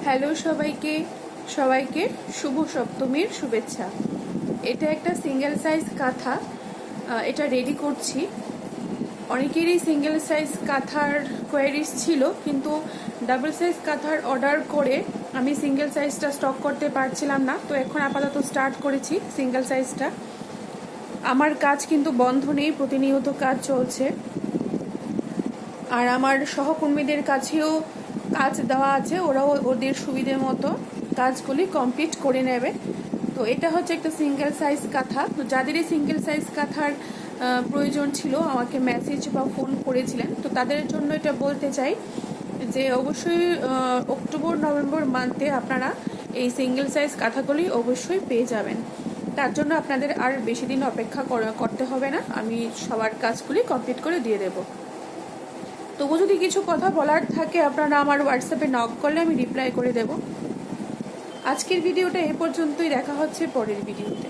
Hello সবাইকে সবাইকে শুভ সপ্তমীর শুভেচ্ছা। এটা একটা সিঙ্গেল সাইজ কাঁথা, এটা রেডি করছি। অনেকেরই সিঙ্গেল সাইজ কাঁথার কোয়ারিজ ছিল, কিন্তু ডাবল সাইজ কাঁথার অর্ডার করে আমি সিঙ্গেল সাইজটা স্টক করতে পারছিলাম না, তো এখন আপাতত স্টার্ট করেছি সিঙ্গেল সাইজটা। আমার কাজ কিন্তু বন্ধ নেই, প্রতিনিয়ত কাজ চলছে। আর আমার সহকর্মীদের কাছেও কাজ দেওয়া আছে, ওরাও ওদের সুবিধে মতো কাজগুলি কমপ্লিট করে নেবে। তো এটা হচ্ছে একটা সিঙ্গেল সাইজ কাঁথা। তো যাদেরই সিঙ্গেল সাইজ কাঁথার প্রয়োজন ছিল আমাকে মেসেজ বা ফোন করেছিলেন, তো তাদের জন্য এটা বলতে চাই যে অবশ্যই অক্টোবর নভেম্বর মান্থে আপনারা এই সিঙ্গেল সাইজ কাঁথাগুলি অবশ্যই পেয়ে যাবেন। তার জন্য আপনাদের আর বেশি দিন অপেক্ষা করতে হবে না, আমি সবার কাজগুলি কমপ্লিট করে দিয়ে দেবো। তবু যদি কিছু কথা বলার থাকে আপনারা আমার হোয়াটসঅ্যাপে নক করলে আমি রিপ্লাই করে দেব। আজকের ভিডিওটা এ পর্যন্তই, দেখা হচ্ছে পরের ভিডিওতে।